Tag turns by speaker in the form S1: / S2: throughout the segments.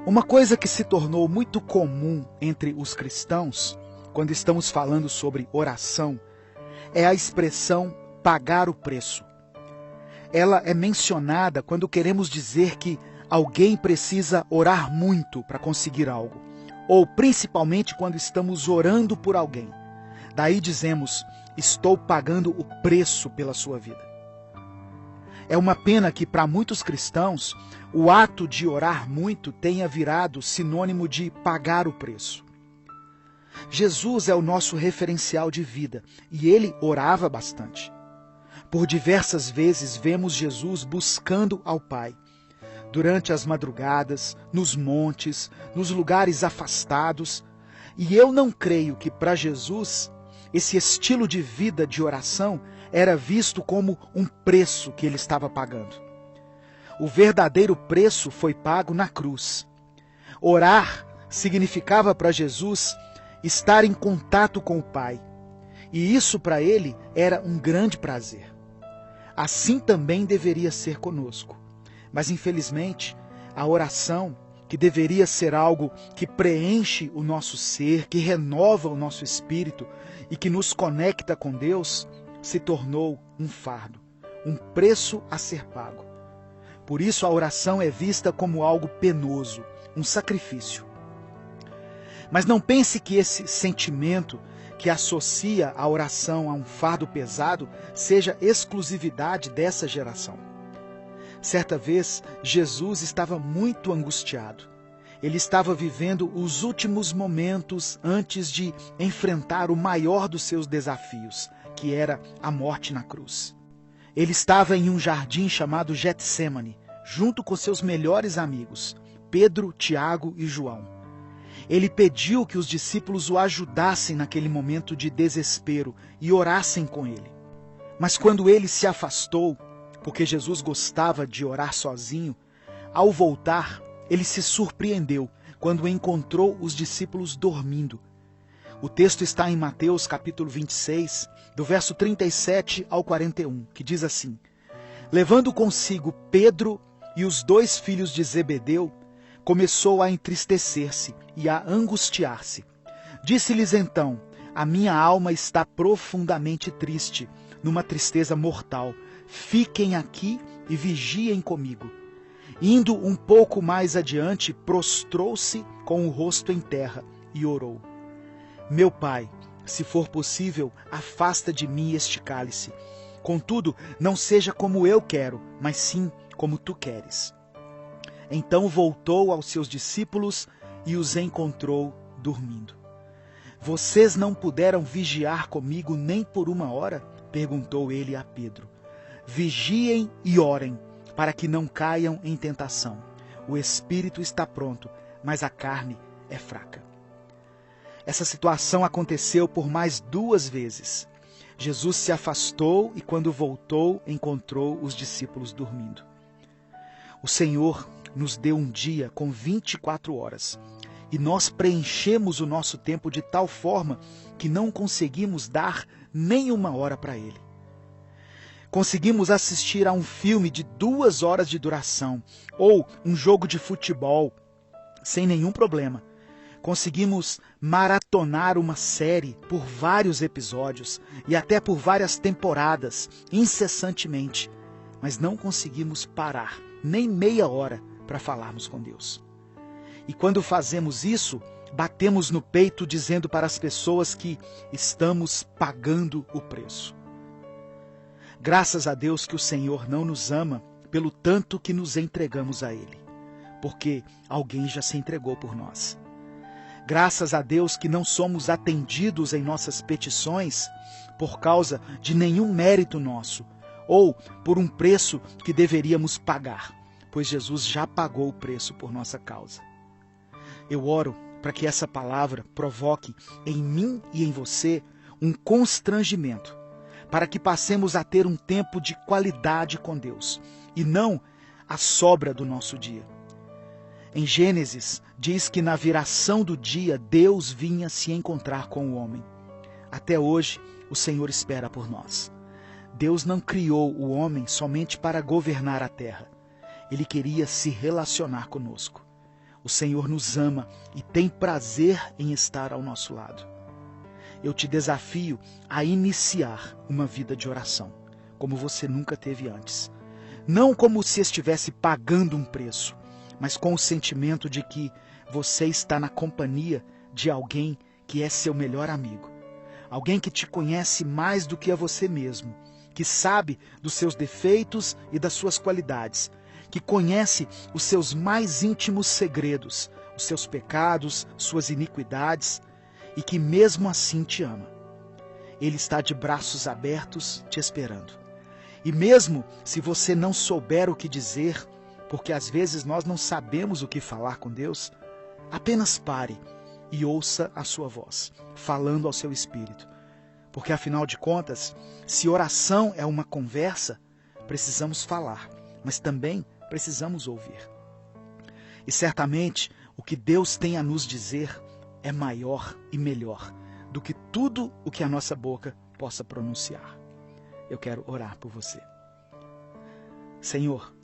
S1: Uma coisa que se tornou muito comum entre os cristãos, quando estamos falando sobre oração, é a expressão pagar o preço. Ela é mencionada quando queremos dizer que alguém precisa orar muito para conseguir algo, ou principalmente quando estamos orando por alguém. Daí dizemos, estou pagando o preço pela sua vida. É uma pena que para muitos cristãos, o ato de orar muito tenha virado sinônimo de pagar o preço. Jesus é o nosso referencial de vida e ele orava bastante. Por diversas vezes vemos Jesus buscando ao Pai. Durante as madrugadas, nos montes, nos lugares afastados. E eu não creio que para Jesus esse estilo de vida de oração era visto como um preço que ele estava pagando. O verdadeiro preço foi pago na cruz. Orar significava para Jesus estar em contato com o Pai. E isso para ele era um grande prazer. Assim também deveria ser conosco. Mas infelizmente, a oração, que deveria ser algo que preenche o nosso ser, que renova o nosso espírito e que nos conecta com Deus, se tornou um fardo, um preço a ser pago. Por isso a oração é vista como algo penoso, um sacrifício. Mas não pense que esse sentimento que associa a oração a um fardo pesado seja exclusividade dessa geração. Certa vez, Jesus estava muito angustiado. Ele estava vivendo os últimos momentos antes de enfrentar o maior dos seus desafios, que era a morte na cruz. Ele estava em um jardim chamado Getsêmani, junto com seus melhores amigos, Pedro, Tiago e João. Ele pediu que os discípulos o ajudassem naquele momento de desespero e orassem com ele. Mas quando ele se afastou, porque Jesus gostava de orar sozinho, ao voltar, ele se surpreendeu quando encontrou os discípulos dormindo. O texto está em Mateus capítulo 26, do verso 37 ao 41, que diz assim: Levando consigo Pedro e os 2 filhos de Zebedeu, começou a entristecer-se e a angustiar-se. Disse-lhes então: A minha alma está profundamente triste, numa tristeza mortal. Fiquem aqui e vigiem comigo. Indo um pouco mais adiante, prostrou-se com o rosto em terra e orou: Meu Pai, se for possível, afasta de mim este cálice. Contudo, não seja como eu quero, mas sim como tu queres. Então voltou aos seus discípulos e os encontrou dormindo. Vocês não puderam vigiar comigo nem por 1 hora? Perguntou ele a Pedro. Vigiem e orem, para que não caiam em tentação. O espírito está pronto, mas a carne é fraca. Essa situação aconteceu por mais 2 vezes. Jesus se afastou e quando voltou, encontrou os discípulos dormindo. O Senhor nos deu um dia com 24 horas e nós preenchemos o nosso tempo de tal forma que não conseguimos dar nem 1 hora para Ele. Conseguimos assistir a um filme de 2 horas de duração ou um jogo de futebol sem nenhum problema. Conseguimos maratonar uma série por vários episódios e até por várias temporadas, incessantemente, mas não conseguimos parar nem meia hora para falarmos com Deus. E quando fazemos isso, batemos no peito dizendo para as pessoas que estamos pagando o preço. Graças a Deus que o Senhor não nos ama pelo tanto que nos entregamos a Ele, porque alguém já se entregou por nós. Graças a Deus que não somos atendidos em nossas petições por causa de nenhum mérito nosso, ou por um preço que deveríamos pagar, pois Jesus já pagou o preço por nossa causa. Eu oro para que essa palavra provoque em mim e em você um constrangimento, para que passemos a ter um tempo de qualidade com Deus, e não a sobra do nosso dia. Em Gênesis, diz que na viração do dia, Deus vinha se encontrar com o homem. Até hoje, o Senhor espera por nós. Deus não criou o homem somente para governar a terra. Ele queria se relacionar conosco. O Senhor nos ama e tem prazer em estar ao nosso lado. Eu te desafio a iniciar uma vida de oração, como você nunca teve antes. Não como se estivesse pagando um preço, mas com o sentimento de que você está na companhia de alguém que é seu melhor amigo. Alguém que te conhece mais do que a você mesmo, que sabe dos seus defeitos e das suas qualidades, que conhece os seus mais íntimos segredos, os seus pecados, suas iniquidades, e que mesmo assim te ama. Ele está de braços abertos te esperando. E mesmo se você não souber o que dizer, porque às vezes nós não sabemos o que falar com Deus, apenas pare e ouça a sua voz, falando ao seu espírito. Porque afinal de contas, se oração é uma conversa, precisamos falar, mas também precisamos ouvir. E certamente o que Deus tem a nos dizer é maior e melhor do que tudo o que a nossa boca possa pronunciar. Eu quero orar por você. Senhor,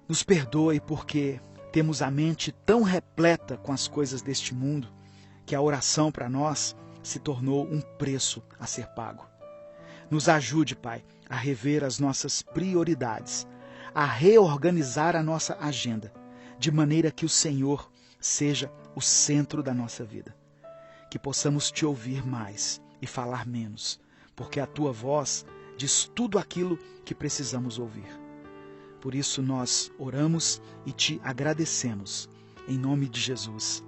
S1: nos perdoe porque temos a mente tão repleta com as coisas deste mundo que a oração para nós se tornou um preço a ser pago. Nos ajude, Pai, a rever as nossas prioridades, a reorganizar a nossa agenda, de maneira que o Senhor seja o centro da nossa vida. Que possamos te ouvir mais e falar menos, porque a tua voz diz tudo aquilo que precisamos ouvir. Por isso nós oramos e te agradecemos. Em nome de Jesus.